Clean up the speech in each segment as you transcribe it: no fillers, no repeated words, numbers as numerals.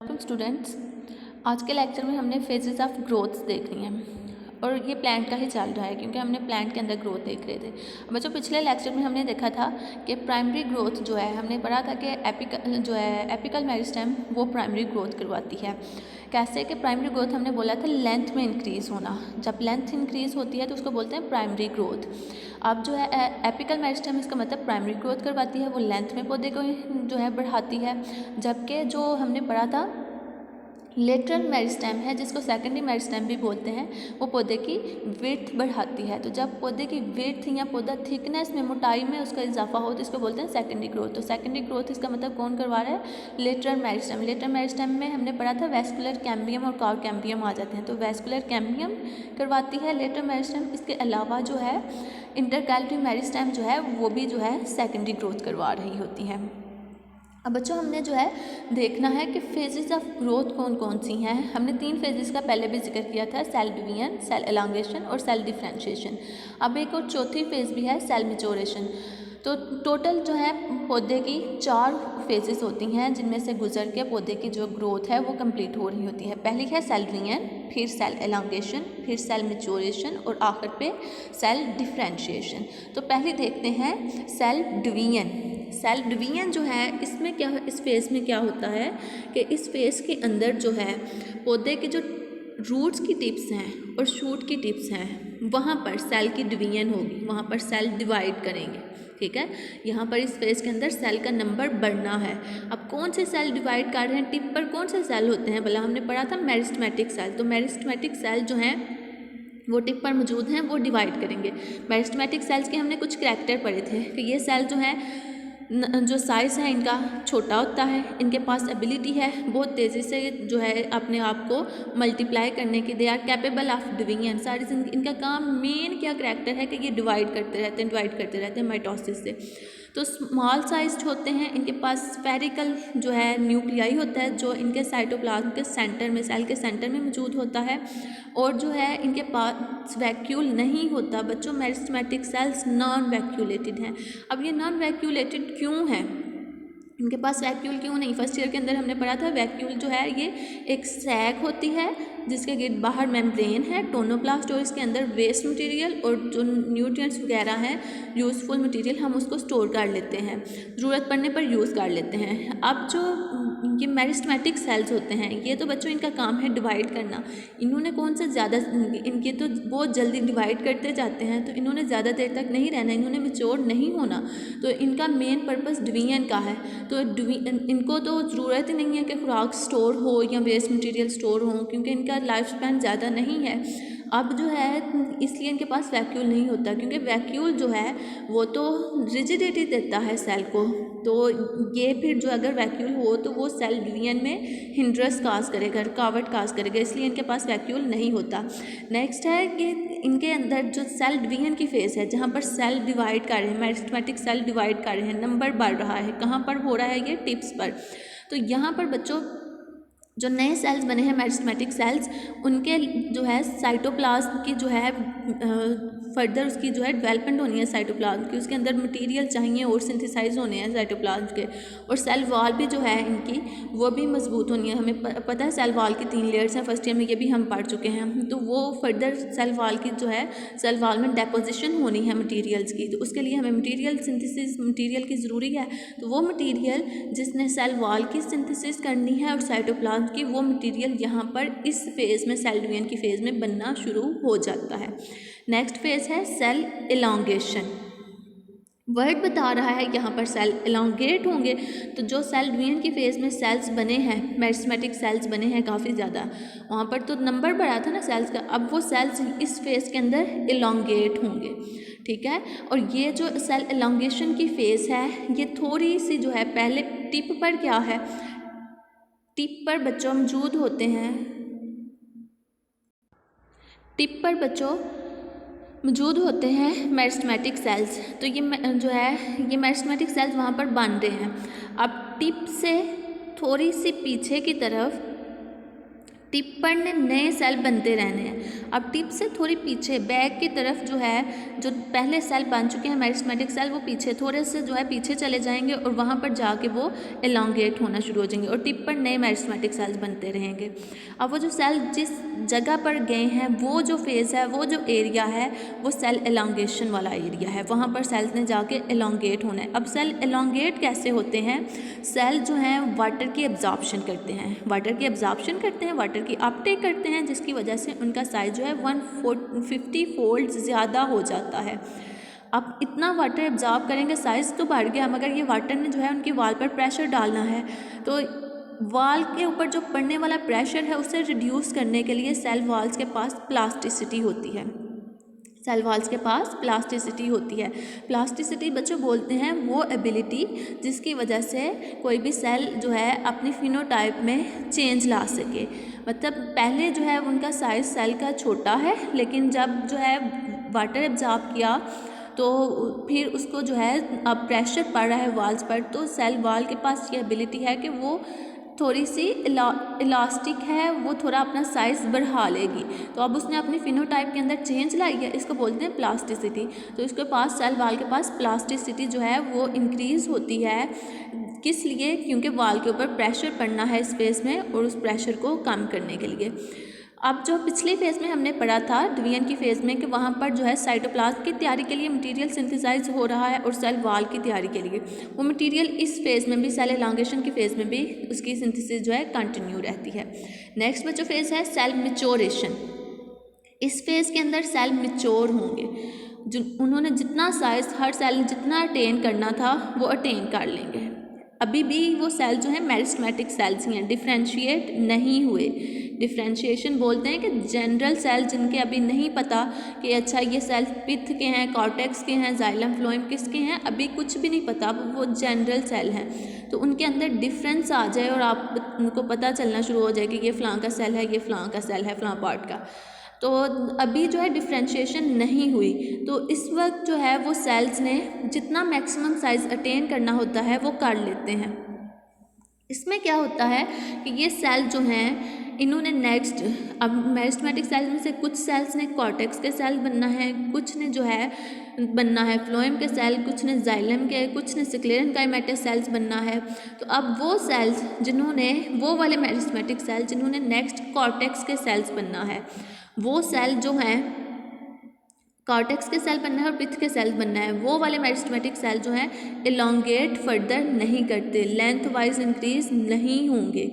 Welcome students. आज के lecture में हमने फेजेस ऑफ ग्रोथ देखनी है और ये प्लांट का ही चल रहा है क्योंकि हमने प्लांट के अंदर ग्रोथ देख रहे थे। बच्चों पिछले लेक्चर में हमने देखा था कि प्राइमरी ग्रोथ जो है हमने पढ़ा था कि एपिकल मेरिस्टेम वो प्राइमरी ग्रोथ करवाती है। कैसे कि प्राइमरी ग्रोथ हमने बोला था लेंथ में इंक्रीज़ होना, जब लेंथ इंक्रीज़ होती है तो उसको बोलते हैं प्राइमरी ग्रोथ। अब जो है एपिकल मेरिस्टेम इसका मतलब प्राइमरी ग्रोथ करवाती है, वो लेंथ में पौधे को जो है बढ़ाती है। जबकि जो हमने पढ़ा था लेटरल मेरिस्टेम है जिसको सेकेंडरी मेरिस्टेम भी बोलते हैं, वो पौधे की विड्थ बढ़ाती है। तो जब पौधे की विड्थ या पौधा थिकनेस में मोटाई में उसका इजाफा हो तो इसको बोलते हैं सेकेंडरी ग्रोथ। तो सेकेंडरी ग्रोथ इसका मतलब कौन करवा रहा है? Lateral meristem. लेटरल मेरिस्टेम में हमने पढ़ा था वेस्कुलर कैम्बियम और कार्प कैम्बियम आ जाते हैं, तो वेस्कुलर कैम्बियम करवाती है लेटरल मेरिस्टेम। इसके अलावा जो है इंटरकैलरी मेरिस्टेम जो है वो भी जो है सेकेंडरी ग्रोथ करवा रही होती है। अब बच्चों हमने जो है देखना है कि फेजेस ऑफ ग्रोथ कौन कौन सी हैं। हमने 3 फेजेस का पहले भी जिक्र किया था, सेल डिवीजन, सेल एलांगेशन और सेल डिफरेंशिएशन। अब एक और चौथी फेज भी है सेल मैच्योरेशन। तो टोटल जो है पौधे की 4 फेजेस होती हैं जिनमें से गुजर के पौधे की जो ग्रोथ है वो कंप्लीट हो रही होती है। पहली है सेल डिवीजन, फिर सेल एलांगेशन, फिर सेल मैच्योरेशन और आखिर पे सेल डिफरेंशिएशन। तो पहले देखते हैं सेल डिवीजन। सेल डिवीजन जो है इसमें क्या, इस फेज़ में क्या होता है कि इस फेज़ के अंदर जो है पौधे के जो रूट्स की टिप्स हैं और शूट की टिप्स हैं वहाँ पर सेल की डिवीजन होगी, वहाँ पर सेल डिवाइड करेंगे। ठीक है, यहाँ पर इस फेज़ के अंदर सेल का नंबर बढ़ना है। अब कौन से सेल डिवाइड कर रहे हैं, टिप पर कौन से सेल होते हैं? भला हमने पढ़ा था मेरिस्टेमेटिक सेल। तो मेरिस्टेमेटिक सेल जो हैं वो टिप पर मौजूद हैं, वो डिवाइड करेंगे। मेरिस्टेमेटिक सेल्स के हमने कुछ करैक्टर पढ़े थे कि ये सेल जो है जो साइज़ है इनका छोटा होता है, इनके पास एबिलिटी है बहुत तेज़ी से जो है अपने आप को मल्टीप्लाई करने की, they are capable of division. सारी इनका काम मेन क्या करैक्टर है कि ये डिवाइड करते रहते हैं माइटोसिस से। तो स्मॉल साइज्ड होते हैं, इनके पास स्फेरिकल जो है न्यूक्लियाई होता है जो इनके साइटोप्लाज्म के सेंटर में, सेल के सेंटर में मौजूद होता है। और जो है इनके पास वैक्यूल नहीं होता। बच्चों मेरिस्टेमेटिक सेल्स नॉन वैक्यूलेटेड हैं। अब ये नॉन वैक्यूलेटेड क्यों है, इनके पास वैक्यूल क्यों नहीं? फर्स्ट ईयर के अंदर हमने पढ़ा था वैक्यूल जो है ये एक सैक होती है जिसके गिर्द बाहर मेम्ब्रेन है, टोनोप्लास्ट, और इसके अंदर वेस्ट मटेरियल और जो न्यूट्रिएंट्स वगैरह हैं यूज़फुल मटेरियल हम उसको स्टोर कर लेते हैं, ज़रूरत पड़ने पर यूज़ कर लेते हैं। अब जो ये मेरिस्टेमेटिक सेल्स होते हैं ये तो बच्चों इनका काम है डिवाइड करना। इन्होंने कौन सा ज़्यादा, इनके तो बहुत जल्दी डिवाइड करते जाते हैं, तो इन्होंने ज़्यादा देर तक नहीं रहना, इन्होंने मैच्योर नहीं होना। तो इनका मेन पर्पस डिवीजन का है। तो इनको तो ज़रूरत ही नहीं है कि खुराक स्टोर हो या वेस्ट मटेरियल स्टोर हो क्योंकि इनका लाइफ स्पैन ज़्यादा नहीं है। अब जो है इसलिए इनके पास वैक्यूल नहीं होता क्योंकि वैक्यूल जो है वो तो रिजिडिटी देता है सेल को। तो ये फिर जो अगर वैक्यूल हो तो वो सेल डिवीजन में हिंड्रस काज करेगा, रुकावट काज करेगा, इसलिए इनके पास वैक्यूल नहीं होता। नेक्स्ट है कि इनके अंदर जो सेल डिवीजन की फेज़ है जहाँ पर सेल डिवाइड कर रहे हैं, मेरिस्टेमेटिक सेल डिवाइड कर रहे हैं, नंबर बढ़ रहा है, कहाँ पर हो रहा है ये? टिप्स पर। तो यहाँ पर बच्चों जो नए सेल्स बने हैं मेरिस्टेमेटिक सेल्स उनके जो है साइटोप्लाज्म की जो है फर्दर उसकी जो है डेवलपमेंट होनी है साइटोप्लाज्म की, उसके अंदर मटेरियल चाहिए और सिंथेसाइज होने हैं साइटोप्लाज्म के। और सेल वॉल भी जो है इनकी वो भी मजबूत होनी है। हमें पता है सेल वॉल की 3 लेयर्स हैं, फर्स्ट ईयर में ये भी हम पढ़ चुके हैं। तो वो फर्दर सेल वॉल की जो है सेल वॉल में डेपोजिशन होनी है मटीरियल्स की, तो उसके लिए हमें मटीरियल सिंथेसिस मटीरियल की ज़रूरी है। तो वो मटीरियल जिसने सेल वॉल की सिंथेसिस करनी है और साइटोप्लाज्म की, वो मटीरियल यहाँ पर इस फेज़ में सेल डिवीजन की फेज़ में बनना शुरू हो जाता है। नेक्स्ट फेज़ है सेल एलांगेशन। वर्ड बता रहा है यहाँ पर सेल एलांगेट होंगे। तो जो सेल डिवीजन की फेज़ में सेल्स बने हैं, मेरिस्टेमेटिक सेल्स बने हैं काफ़ी ज़्यादा, वहाँ पर तो नंबर बढ़ा था ना सेल्स का, अब वो सेल्स इस फेज़ के अंदर एलांगेट होंगे। ठीक है, और ये जो सेल एलांगेशन की फेज़ है ये थोड़ी सी जो है पहले टिप पर क्या है, टिप पर बच्चों मौजूद होते हैं, टिप पर बच्चों मौजूद होते हैं मेरिस्टेमेटिक सेल्स। तो ये जो है ये मेरिस्टेमेटिक सेल्स वहाँ पर बन रहे हैं। अब टिप से थोड़ी सी पीछे की तरफ टिप पर नए सेल बनते रहने हैं। अब टिप से थोड़ी पीछे बैक की तरफ जो है, जो पहले सेल बन चुके हैं मेरिस्टेमेटिक सेल, वो पीछे थोड़े से जो है पीछे चले जाएंगे और वहाँ पर जाके वो एलोंगेट होना शुरू हो जाएंगे और टिप पर नए मेरिस्टेमेटिक सेल्स बनते रहेंगे। अब वो जो सेल जिस जगह पर गए हैं, वो जो फेज़ है, वो जो एरिया है, वो सेल एलोंगेशन वाला एरिया है, वहाँ पर सेल्स ने जाके एलोंगेट होना है। अब सेल एलोंगेट कैसे होते हैं? सेल जो हैं वाटर की एब्जॉर्प्शन करते हैं, वाटर की अपटेक करते हैं, जिसकी वजह से उनका साइज जो है 150 फोल्ड ज़्यादा हो जाता है। अब इतना वाटर एब्जॉर्ब करेंगे, साइज़ तो बढ़ गया, मगर ये वाटर ने जो है उनकी वाल पर प्रेशर डालना है, तो वाल के ऊपर जो पड़ने वाला प्रेशर है उसे रिड्यूस करने के लिए सेल वॉल्स के पास प्लास्टिसिटी होती है। प्लास्टिसिटी बच्चों बोलते हैं वो एबिलिटी जिसकी वजह से कोई भी सेल जो है अपनी फिनोटाइप में चेंज ला सके। मतलब पहले जो है उनका साइज सेल का छोटा है, लेकिन जब जो है वाटर एब्जॉर्ब किया तो फिर उसको जो है अब प्रेशर पड़ रहा है वॉल्स पर, तो सेल वॉल के पास ये एबिलिटी है कि वो थोड़ी सी इलास्टिक है, वो थोड़ा अपना साइज़ बढ़ा लेगी। तो अब उसने अपनी फिनोटाइप के अंदर चेंज लाई है, इसको बोलते हैं प्लास्टिसिटी। तो इसके पास सेल वाल के पास प्लास्टिसिटी जो है वो इंक्रीज़ होती है। किस लिए? क्योंकि वाल के ऊपर प्रेशर पड़ना है इस फेज़ में, और उस प्रेशर को कम करने के लिए। अब जो पिछले फेज़ में हमने पढ़ा था डिवीजन की फेज़ में कि वहाँ पर जो है साइटोप्लाज्म की तैयारी के लिए मटेरियल सिंथेसाइज हो रहा है और सेल वॉल की तैयारी के लिए वो मटेरियल इस फेज़ में भी, सेल एलोंगेशन की फेज़ में भी उसकी सिंथेसिस जो है कंटिन्यू रहती है। नेक्स्ट बच्चों फेज़ है सेल मैच्योरेशन। इस फेज़ के अंदर सेल मैच्योर होंगे, जो उन्होंने जितना साइज़ हर सेल ने जितना अटेन करना था वो अटेन कर लेंगे। अभी भी वो सेल जो है मेरिस्टेमेटिक सेल्स ही हैं, डिफ्रेंशिएट नहीं हुए। डिफ्रेंशिएशन बोलते हैं कि जनरल सेल जिनके अभी नहीं पता कि अच्छा ये सेल पित्त के हैं, कॉर्टेक्स के हैं, जाइलम फ्लोएम किसके हैं, अभी कुछ भी नहीं पता, वो जनरल सेल हैं। तो उनके अंदर डिफरेंस आ जाए और आप उनको पता चलना शुरू हो जाए कि ये फ़लाँ का सेल है, ये फ़लाँ का सेल है, फ़लाँ पार्ट का। तो अभी जो है डिफ्रेंशिएशन नहीं हुई, तो इस वक्त जो है वो सेल्स ने जितना मैक्सिमम साइज़ अटेन करना होता है वो कर लेते हैं। इसमें क्या होता है कि ये सेल जो हैं इन्होंने नेक्स्ट, अब मेरिस्टेमेटिक सेल में से कुछ सेल्स ने कॉर्टेक्स के सेल बनना है, कुछ ने जो है बनना है फ्लोएम के सेल, कुछ ने जाइलम के, कुछ ने सिक्लेरन काइमेटस सेल्स बनना है। तो अब वो सेल्स जिन्होंने, वो वाले मेरिस्टेमेटिक सेल जिन्होंने नेक्स्ट कॉर्टेक्स के सेल्स बनना है, वो सेल जो हैं कॉर्टेक्स के सेल बनना है और पित्त के सेल बनना है, वो वाले मेरिस्टेमेटिक सेल जो हैं एलोंगेट फर्दर नहीं करते, लेंथ वाइज इंक्रीज नहीं होंगे।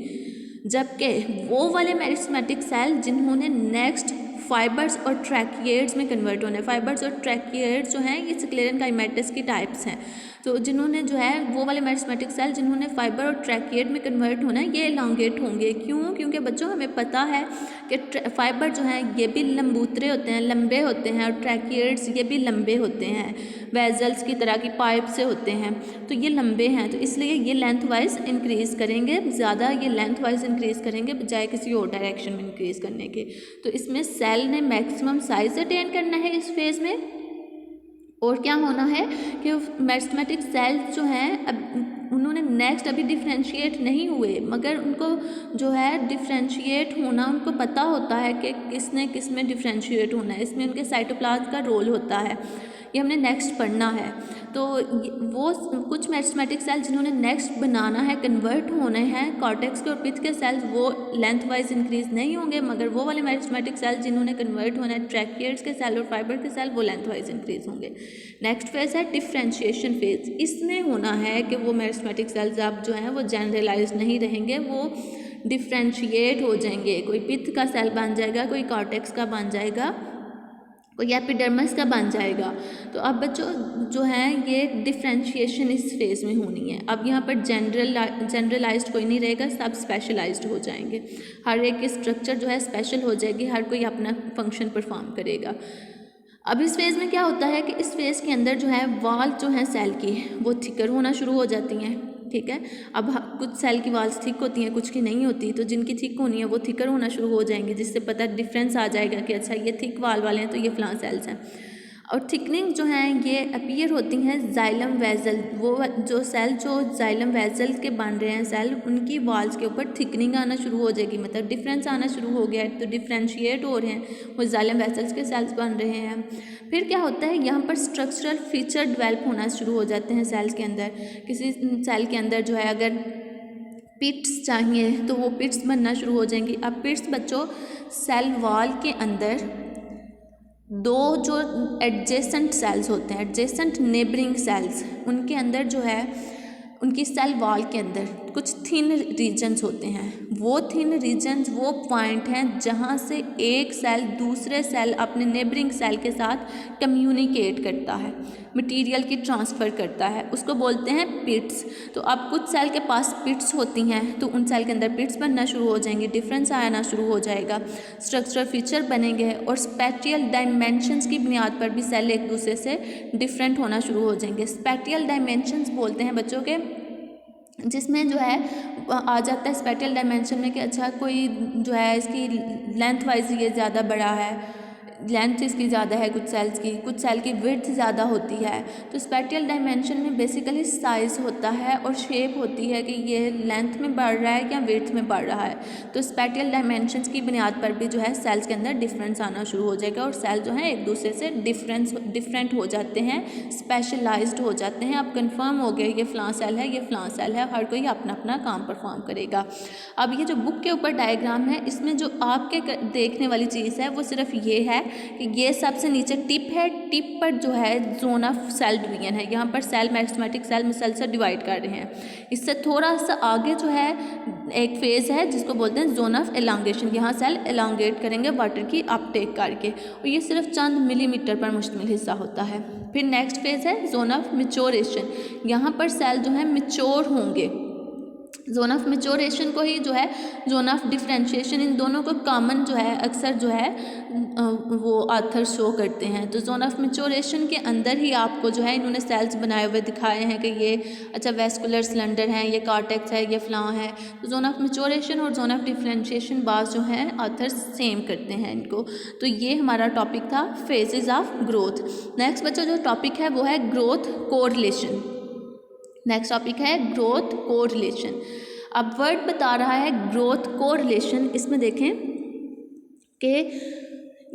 जबकि वो वाले मेरिस्टेमेटिक सेल जिन्होंने नेक्स्ट फाइबर्स और ट्रैकिएड्स में कन्वर्ट होना है, फाइबर्स और ट्रैकिएड्स जो हैं ये सिक्लेरन काइमेटस की टाइप्स हैं, तो जिन्होंने जो है वो वाले मेरिस्टेमेटिक सेल जिन्होंने फाइबर और ट्रैकिएड में कन्वर्ट होना है ये एलोंगेट होंगे। क्यों? क्योंकि बच्चों हमें पता है कि फाइबर जो हैं ये भी लंबूतरे होते हैं, लंबे होते हैं, और ट्रैकिएड्स ये भी लंबे होते हैं, वेजल्स की तरह की पाइप से होते हैं, तो ये लंबे हैं, तो इसलिए ये लेंथ वाइज इंक्रीज़ करेंगे, ज़्यादा ये लेंथ वाइज इंक्रीज़ करेंगे बजाय किसी और डायरेक्शन में इंक्रीज़ करने के। तो इसमें सेल ने मैक्सिमम साइज अटेन करना है इस फेज़ में, और क्या होना है कि मेरिस्टेमेटिक सेल्स जो हैं अब उन्होंने नेक्स्ट अभी डिफ्रेंशिएट नहीं हुए, मगर उनको जो है डिफ्रेंशिएट होना उनको पता होता है कि किसने किस में डिफ्रेंशिएट होना है, इसमें उनके साइटोप्लाज्म का रोल होता है, ये हमने नेक्स्ट पढ़ना है। तो वो कुछ मेरिस्टेमेटिक सेल जिन्होंने नेक्स्ट बनाना है, कन्वर्ट होने हैं कॉर्टेक्स के और पित्त के सेल्स, वो लेंथ वाइज इंक्रीज़ नहीं होंगे, मगर वो वाले मेरिस्टेमेटिक सेल जिन्होंने कन्वर्ट होना है ट्रैकिएड्स के सेल और फाइबर के सेल, वो लेंथ वाइज इंक्रीज़ होंगे। नेक्स्ट फेज़ है डिफ्रेंशिएशन फेज़। इसमें होना है कि वो मेरिस्टेमेटिक सेल्स अब जो हैं वो जनरलाइज नहीं रहेंगे, वो डिफ्रेंशिएट हो जाएंगे, कोई पित्त का सेल बन जाएगा, कोई कॉर्टेक्स का बन जाएगा, कोई एपिडर्मिस का बन जाएगा। तो अब बच्चों जो है ये डिफ्रेंशिएशन इस फेज़ में होनी है। अब यहाँ पर जनरलाइज्ड कोई नहीं रहेगा, सब स्पेशलाइज्ड हो जाएंगे, हर एक की स्ट्रक्चर जो है स्पेशल हो जाएगी, हर कोई अपना फंक्शन परफॉर्म करेगा। अब इस फेज़ में क्या होता है कि इस फेज़ के अंदर जो है वाल जो हैं सेल की वो थिकर होना शुरू हो जाती हैं, ठीक है। अब कुछ सेल की वाल्स थिक होती हैं, कुछ की नहीं होती, तो जिनकी थिक होनी है वो थिकर होना शुरू हो जाएंगे, जिससे पता डिफरेंस आ जाएगा कि अच्छा ये थिक वाल वाले हैं तो ये फ़लाँ सेल्स हैं। और थिकनिंग जो है ये अपीयर होती हैं जाइलम वेजल, वो जो सेल जो जाइलम वेजल के बन रहे हैं सेल, उनकी वॉल्स के ऊपर थिकनिंग आना शुरू हो जाएगी, मतलब डिफरेंस आना शुरू हो गया है, तो डिफ्रेंशिएट हो रहे हैं, वो जाइलम वेजल्स के सेल्स बन रहे हैं। फिर क्या होता है, यहाँ पर स्ट्रक्चरल फीचर डेवलप होना शुरू हो जाते हैं सेल्स के अंदर। किसी सेल के अंदर जो है अगर पिट्स चाहिए तो वो पिट्स बनना शुरू हो जाएंगी। अब पिट्स बच्चों सेल वॉल के अंदर दो जो एडजेसेंट सेल्स होते हैं, एडजेसेंट नेबरिंग सेल्स, उनके अंदर जो है उनकी सेल वॉल के अंदर कुछ थिन रीजन्स होते हैं। वो थिन रीजन्स वो पॉइंट हैं जहाँ से एक सेल दूसरे सेल अपने नेबरिंग सेल के साथ कम्युनिकेट करता है, मटेरियल की ट्रांसफ़र करता है, उसको बोलते हैं पिट्स। तो अब कुछ सेल के पास पिट्स होती हैं तो उन सेल के अंदर पिट्स बनना शुरू हो जाएंगी, डिफरेंस आना शुरू हो जाएगा, स्ट्रक्चरल फीचर बनेंगे और स्पेटियल डायमेंशंस की बुनियाद पर भी सेल एक दूसरे से डिफरेंट होना शुरू हो जाएंगे। स्पेटियल डायमेंशंस बोलते हैं बच्चों के, जिसमें जो है आ जाता है स्पेटियल डायमेंशन में कि अच्छा कोई जो है इसकी लेंथ वाइज ये ज़्यादा बड़ा है, लेंथ इसकी ज़्यादा है, कुछ सेल की विड्थ ज़्यादा होती है। तो स्पेटियल डायमेंशन में बेसिकली साइज़ होता है और शेप होती है कि ये लेंथ में बढ़ रहा है या विड्थ में बढ़ रहा है। तो स्पेटियल डायमेंशंस की बुनियाद पर भी जो है सेल्स के अंदर डिफरेंस आना शुरू हो जाएगा और सेल जो है एक दूसरे से डिफरेंट हो जाते हैं, स्पेशलाइज्ड हो जाते हैं। अब कन्फर्म हो गया ये फ़लाँ सेल है, ये फ़लाँ सेल है, हर कोई अपना अपना काम परफॉर्म करेगा। अब ये जो बुक के ऊपर डायग्राम है, इसमें जो आपके देखने वाली चीज़ है वो सिर्फ ये है कि ये सबसे नीचे टिप है, टिप पर जो है जोन ऑफ सेल डिवीजन है, यहाँ पर सेल मेरिस्टेमेटिक सेल मिसल डिवाइड कर रहे हैं। इससे थोड़ा सा आगे जो है एक फेज़ है जिसको बोलते हैं जोन ऑफ एलोंगेशन, यहाँ सेल एलोंगेट करेंगे वाटर की अपटेक करके, और ये सिर्फ चंद मिलीमीटर पर मुश्तमिल हिस्सा होता है। फिर नेक्स्ट फेज़ है जोन ऑफ मिच्योरेशन, यहाँ पर सेल जो है मिच्योर होंगे। जोन ऑफ मेच्योरेशन को ही जो है जोन ऑफ डिफ्रेंशिएशन, इन दोनों को कॉमन जो है अक्सर जो है वो ऑथर शो करते हैं। तो जोन ऑफ मेच्योरेशन के अंदर ही आपको जो है इन्होंने सेल्स बनाए हुए दिखाए हैं कि ये अच्छा वेस्कुलर सिलेंडर हैं, ये कॉर्टेक्स है, ये फ्लां है। तो जोन ऑफ मेच्योरेशन और जोन ऑफ डिफ्रेंशिएशन बाज जो हैं ऑथर सेम करते हैं इनको। तो ये हमारा टॉपिक था फेजेस ऑफ ग्रोथ। नेक्स्ट बच्चों जो टॉपिक है वो है ग्रोथ कोरिलेशन। नेक्स्ट टॉपिक है ग्रोथ कोरिलेशन। अब वर्ड बता रहा है ग्रोथ कोरिलेशन, इसमें देखें कि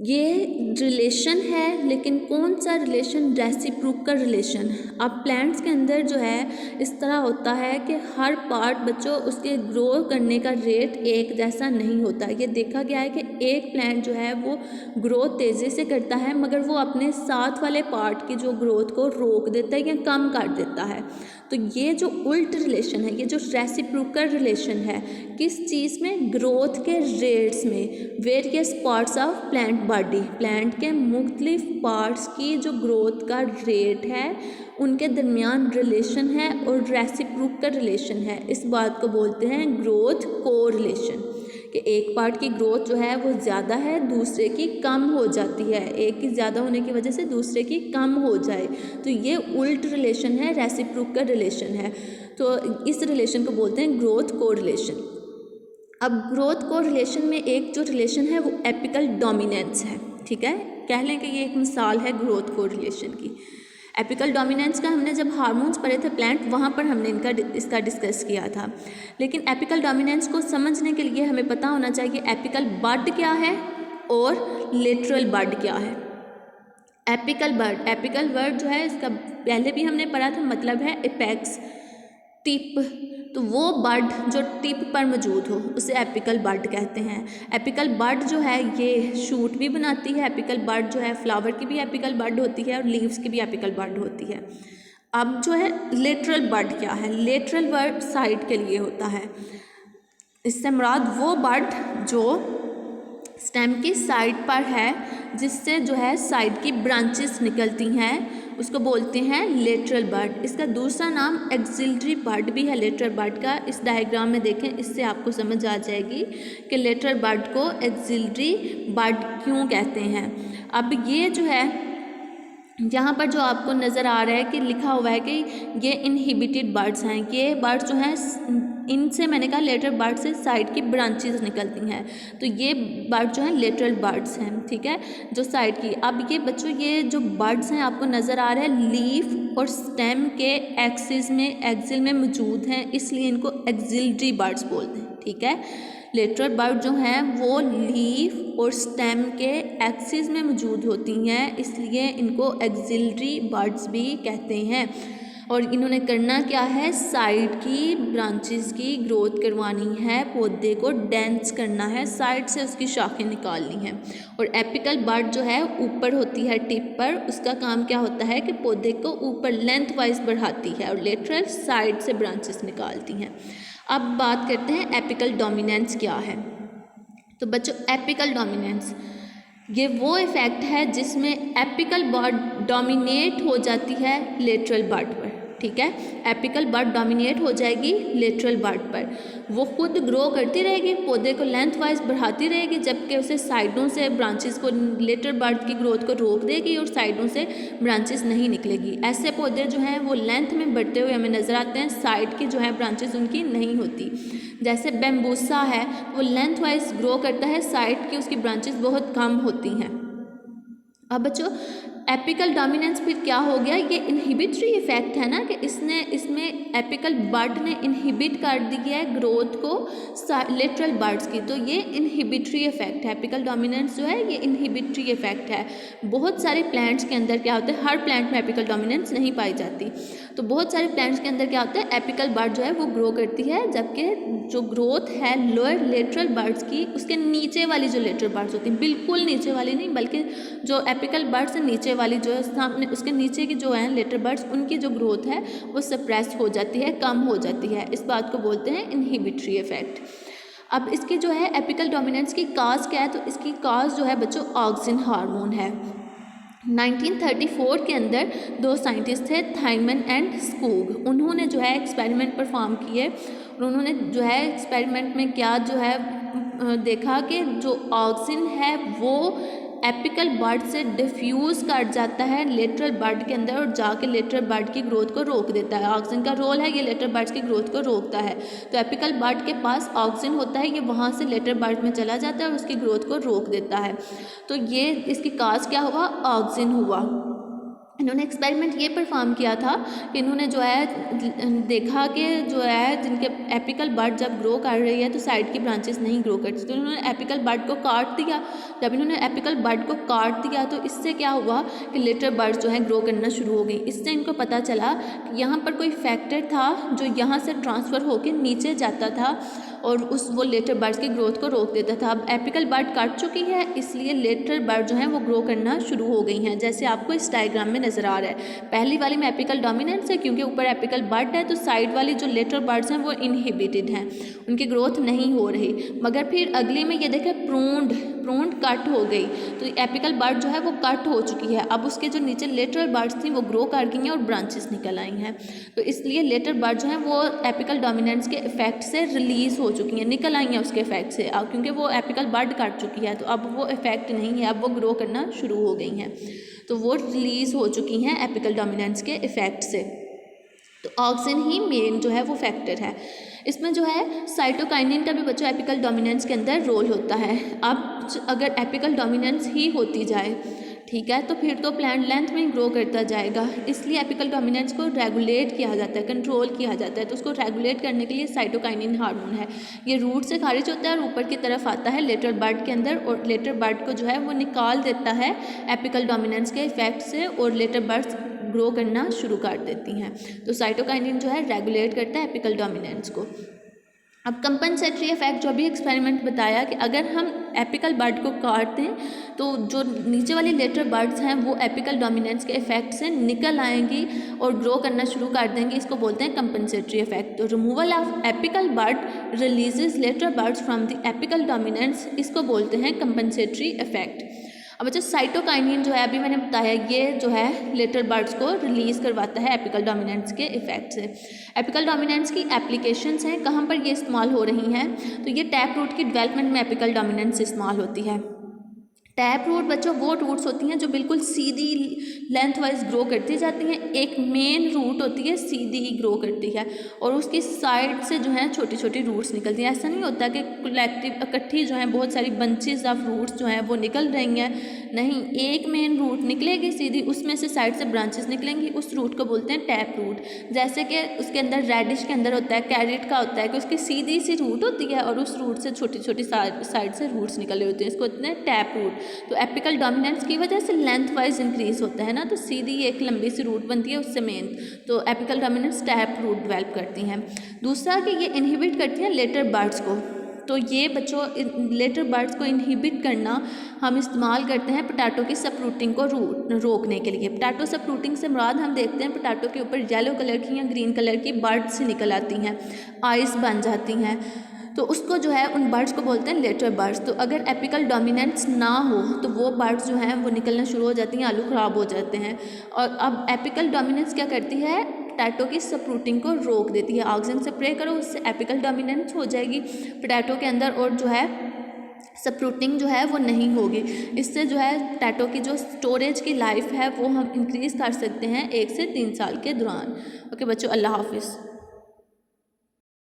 ये रिलेशन है, लेकिन कौन सा रिलेशन, रेसिप्रोकल रिलेशन। अब प्लांट्स के अंदर जो है इस तरह होता है कि हर पार्ट बच्चों उसके ग्रो करने का रेट एक जैसा नहीं होता। ये देखा गया है कि एक प्लांट जो है वो ग्रोथ तेज़ी से करता है मगर वो अपने साथ वाले पार्ट की जो ग्रोथ को रोक देता है या कम कर देता है। तो ये जो उल्ट रिलेशन है, ये जो रेसिप्रोकल रिलेशन है, किस चीज़ में, ग्रोथ के रेट्स में। Various parts of plant body, plant के मुख्तलिफ पार्ट्स की जो ग्रोथ का रेट है उनके दरमियान रिलेशन है और रेसिप्रोकल रिलेशन है। इस बात को बोलते हैं ग्रोथ कोरिलेशन, कि एक पार्ट की ग्रोथ जो है वो ज़्यादा है, दूसरे की कम हो जाती है, एक की ज़्यादा होने की वजह से दूसरे की कम हो जाए। तो ये उल्ट रिलेशन है, रेसिप्रोकल रिलेशन है। तो इस रिलेशन को बोलते हैं ग्रोथ कोरिलेशन। अब ग्रोथ कोरिलेशन में एक जो रिलेशन है वो एपिकल डोमिनेंस है, ठीक है, कह लें कि ये एक मिसाल है ग्रोथ कोरिलेशन की। एपिकल डोमिनेंस का हमने जब हार्मोन्स पढ़े थे प्लांट, वहाँ पर हमने इसका डिस्कस किया था। लेकिन एपिकल डोमिनेंस को समझने के लिए हमें पता होना चाहिए एपिकल बड क्या है और लेटरल बड क्या है। एपिकल बड जो है इसका पहले भी हमने पढ़ा था, मतलब है एपेक्स, टिप। तो वो बड जो टिप पर मौजूद हो उसे एपिकल बड कहते हैं। एपिकल बड जो है ये शूट भी बनाती है, एपिकल बड जो है फ्लावर की भी एपिकल बड होती है और लीव्स की भी एपिकल बड होती है। अब जो है लेटरल बड क्या है, लेटरल बड साइड के लिए होता है। इससे मुराद वो बड जो स्टेम की साइड पर है, जिससे जो है साइड की ब्रांचेस निकलती हैं, उसको बोलते हैं लेटरल बड। इसका दूसरा नाम एक्सिलरी बड भी है लेटरल बड का। इस डायग्राम में देखें, इससे आपको समझ आ जाएगी कि लेटरल बड को एक्सिलरी बड क्यों कहते हैं। अब ये जो है यहाँ पर जो आपको नज़र आ रहा है कि लिखा हुआ है कि ये इनहिबिटेड बर्ड्स हैं। ये बर्ड्स जो हैं इनसे मैंने कहा लेटरल बर्ड से साइड की ब्रांचेस निकलती हैं, तो ये बर्ड जो है लेटरल बर्ड्स हैं, ठीक है, जो साइड की। अब ये बच्चों ये जो बर्ड्स हैं आपको नज़र आ रहा है लीफ और स्टेम के एक्सिल में मौजूद हैं, इसलिए इनको एक्सिलरी बर्ड्स बोलते हैं, ठीक है। लेटरल बर्ड जो हैं वो लीफ और स्टेम के एक्सिस में मौजूद होती हैं, इसलिए इनको एक्सिलरी बर्ड्स भी कहते हैं। और इन्होंने करना क्या है, साइड की ब्रांचेस की ग्रोथ करवानी है, पौधे को डेंस करना है, साइड से उसकी शाखें निकालनी हैं। और एपिकल बर्ड जो है ऊपर होती है टिप पर, उसका काम क्या होता है कि पौधे को ऊपर लेंथ वाइज बढ़ाती है, और लेटरल साइड से ब्रांचेस निकालती हैं। अब बात करते हैं एपिकल डोमिनेंस क्या है। तो बच्चों एपिकल डोमिनेंस ये वो इफ़ेक्ट है जिसमें एपिकल बर्ड डोमिनेट हो जाती है लेटरल बर्ड पर, ठीक है। एपिकल बर्ड डोमिनेट हो जाएगी लेटरल बर्ड पर, वो खुद ग्रो करती रहेगी, पौधे को लेंथ वाइज बढ़ाती रहेगी, जबकि उसे साइडों से ब्रांचेस को लेटरल बर्ड की ग्रोथ को रोक देगी और साइडों से ब्रांचेस नहीं निकलेगी। ऐसे पौधे जो हैं वो लेंथ में बढ़ते हुए हमें नज़र आते हैं, साइड की जो है ब्रांचेस उनकी नहीं होती। जैसे बैम्बूसा है वो लेंथ वाइज ग्रो करता है, साइड की उसकी ब्रांचेस बहुत कम होती हैं। अब बच्चों एपिकल डोमिनेंस फिर क्या हो गया, ये इनहिबिटरी इफेक्ट है ना, कि इसमें एपिकल बर्ड ने इनहिबिट कर दिया है ग्रोथ को लेटरल बर्ड्स की, तो ये इनहिबिटरी इफेक्ट है। एपिकल डोमिनेंस जो है ये इनहिबिटरी इफेक्ट है। बहुत सारे प्लांट्स के अंदर क्या होता है, हर प्लांट में एपिकल डोमिनेंस नहीं पाई जाती, तो बहुत सारे प्लांट्स के अंदर क्या होता है, एपिकल बर्ड जो है वो ग्रो करती है, जबकि जो ग्रोथ है लोअर लेटरल बर्ड्स की उसके नीचे वाली जो लेटरल बर्ड्स होती हैं, बिल्कुल नीचे वाली नहीं, बल्कि जो एपिकल बर्ड्स है नीचे वाली जो है सामने उसके नीचे की जो है लेटरल बर्ड्स, उनकी जो ग्रोथ है वो सप्रेस हो जाती है, कम हो जाती है। इस बात को बोलते हैं इनहिबिटरी इफेक्ट। अब इसकी जो है एपिकल डोमिनेंस की काज क्या है, तो इसकी काज जो है बच्चों ऑक्सिन हार्मोन है। 1934 के अंदर दो साइंटिस्ट थे, थाइमन एंड स्कूग, उन्होंने जो है एक्सपेरिमेंट परफॉर्म किए, और उन्होंने जो है एक्सपेरिमेंट में क्या जो है देखा कि जो ऑक्सिन है वो एपिकल बर्ड से डिफ्यूज़ कर जाता है लेटरल बर्ड के अंदर, और जाके लेटरल बर्ड की ग्रोथ को रोक देता है। ऑक्सिन का रोल है ये लेटरल बर्ड्स की ग्रोथ को रोकता है, तो एपिकल बर्ड के पास ऑक्सिन होता है, ये वहाँ से लेटरल बर्ड में चला जाता है और उसकी ग्रोथ को रोक देता है। तो ये इसकी काज क्या हुआ, ऑक्सिन हुआ। इन्होंने एक्सपेरिमेंट ये परफॉर्म किया था कि इन्होंने जो है देखा कि जो है जिनके एपिकल बर्ड जब ग्रो कर रही है तो साइड की ब्रांचेस नहीं ग्रो करती, तो इन्होंने एपिकल बर्ड को काट दिया। जब इन्होंने एपिकल बर्ड को काट दिया तो इससे क्या हुआ कि लेटरल बर्ड्स जो है ग्रो करना शुरू हो गई। इससे इनको पता चला कि यहाँ पर कोई फैक्टर था जो यहाँ से ट्रांसफ़र होकर नीचे जाता था और वो लेटरल बर्ड्स की ग्रोथ को रोक देता था। अब एपिकल बर्ड कट चुकी है, इसलिए लेटरल बर्ड जो है वो ग्रो करना शुरू हो गई हैं, जैसे आपको इस डायग्राम में नज़र आ रहा है। पहली वाली में एपिकल डोमिनेंस है क्योंकि ऊपर एपिकल बर्ड है, तो साइड वाली जो लेटरल बर्ड्स हैं वो इनहिबिटेड हैं, उनकी ग्रोथ नहीं हो रही। मगर फिर अगली में ये देखें प्रून्ड कट हो गई, तो एपिकल बर्ड जो है वो कट हो चुकी है। अब उसके जो नीचे लेटरल बर्ड्स थी वो ग्रो कर गई हैं और ब्रांचेस निकल आई हैं, तो इसलिए लेटरल बर्ड जो है वो एपिकल डोमिनेंस के इफेक्ट से रिलीज़ हो चुकी हैं, निकल आई हैं उसके इफेक्ट से। अब क्योंकि वो एपिकल बर्ड कट चुकी है तो अब वो इफेक्ट नहीं है, अब वो ग्रो करना शुरू हो गई हैं, तो वो रिलीज़ हो चुकी हैं एपिकल डोमिनेंस के इफेक्ट से। तो ऑक्सिन ही मेन जो है वो फैक्टर है। इसमें जो है साइटोकाइनिन का भी बच्चों एपिकल डोमिनेंस के अंदर रोल होता है। अब अगर एपिकल डोमिनेंस ही होती जाए, ठीक है, तो फिर तो प्लांट लेंथ में ग्रो करता जाएगा, इसलिए एपिकल डोमिनेंस को रेगुलेट किया जाता है, कंट्रोल किया जाता है। तो उसको रेगुलेट करने के लिए साइटोकाइनिन हार्मोन है, ये रूट से खारिज होता है और ऊपर की तरफ आता है लेटरल बर्ड के अंदर, और लेटरल बर्ड को जो है वो निकाल देता है एपिकल डोमिनेंस के इफेक्ट से, और लेटरल बर्ड्स ग्रो करना शुरू कर देती हैं। तो साइटोकाइनिन जो है रेगुलेट करता है एपिकल डोमिनेंस को। अब कंपनसेटरी इफेक्ट जो अभी एक्सपेरिमेंट बताया कि अगर हम एपिकल बर्ड को काटते हैं तो जो नीचे वाली लेटरल बर्ड्स हैं वो एपिकल डोमिनेंस के इफेक्ट से निकल आएंगी और ग्रो करना शुरू कर देंगी, इसको बोलते हैं कंपनसेटरी इफेक्ट। तो removal of apical bud releases lateral birds from the apical dominance, इसको बोलते हैं कंपनसेटरी इफेक्ट। अब बच्चों साइटोकाइनिन जो है अभी मैंने बताया ये जो है लेटरल बर्ड्स को रिलीज़ करवाता है एपिकल डोमिनेंस के इफेक्ट से। एपिकल डोमिनेंस की एप्लीकेशंस हैं, कहाँ पर ये इस्तेमाल हो रही हैं, तो ये टैप रूट की डेवलपमेंट में एपिकल डोमिनेंस इस्तेमाल होती है। टैप रूट बच्चों वो रूट्स होती हैं जो बिल्कुल सीधी लेंथ वाइज ग्रो करती जाती हैं। एक मेन रूट होती है सीधी ही ग्रो करती है और उसकी साइड से जो है छोटी छोटी रूट्स निकलती हैं। ऐसा नहीं होता कि कलेक्टिव इकट्ठी जो है बहुत सारी बंचेस ऑफ रूट्स जो हैं वो निकल रही हैं, नहीं, एक मेन रूट निकलेगी सीधी, उसमें से साइड से ब्रांचेस निकलेंगी, उस रूट को बोलते हैं टैप रूट। जैसे कि उसके अंदर रेडिश के अंदर होता है, कैरेट का होता है कि उसकी सीधी सी रूट होती है और उस रूट से छोटी छोटी साइड से रूट्स निकले होते हैं, इसको बोलते हैं टैप रूट। तो एपिकल डोमिनेंस की वजह से लेंथ वाइज इंक्रीज होता है ना, तो सीधी एक लंबी सी रूट बनती है उससे मेन, तो apical dominance tap root develop करती हैं। दूसरा कि ये इनहिबिट करती हैं लेटर बर्ड्स को। तो ये बच्चों लेटर बर्ड्स को इनहिबिट करना हम इस्तेमाल करते हैं पोटैटो की सप्रूटिंग को रोकने के लिए। पोटैटो सप्रूटिंग से मुराद हम देखते हैं पोटैटो के ऊपर येलो कलर की या ग्रीन कलर की बर्ड्स निकल आती हैं, आइस बन जाती हैं, तो उसको जो है उन बर्ड्स को बोलते हैं लेटर बर्ड्स। तो अगर एपिकल डोमिनेंस ना हो तो वो बर्ड्स जो हैं वो निकलना शुरू हो जाती हैं, आलू ख़राब हो जाते हैं। और अब एपिकल डोमिनेंस क्या करती है, पोटैटो की सप्रूटिंग को रोक देती है। ऑक्सीजन स्प्रे करो, उससे एपिकल डोमिनेंस हो जाएगी पोटैटो के अंदर और जो है सप्रूटिंग जो है वो नहीं होगी। इससे जो है पोटैटो की जो स्टोरेज की लाइफ है वो हम इंक्रीज़ कर सकते हैं 1 से 3 साल के दौरान। ओके बच्चों, अल्लाह हाफिज़।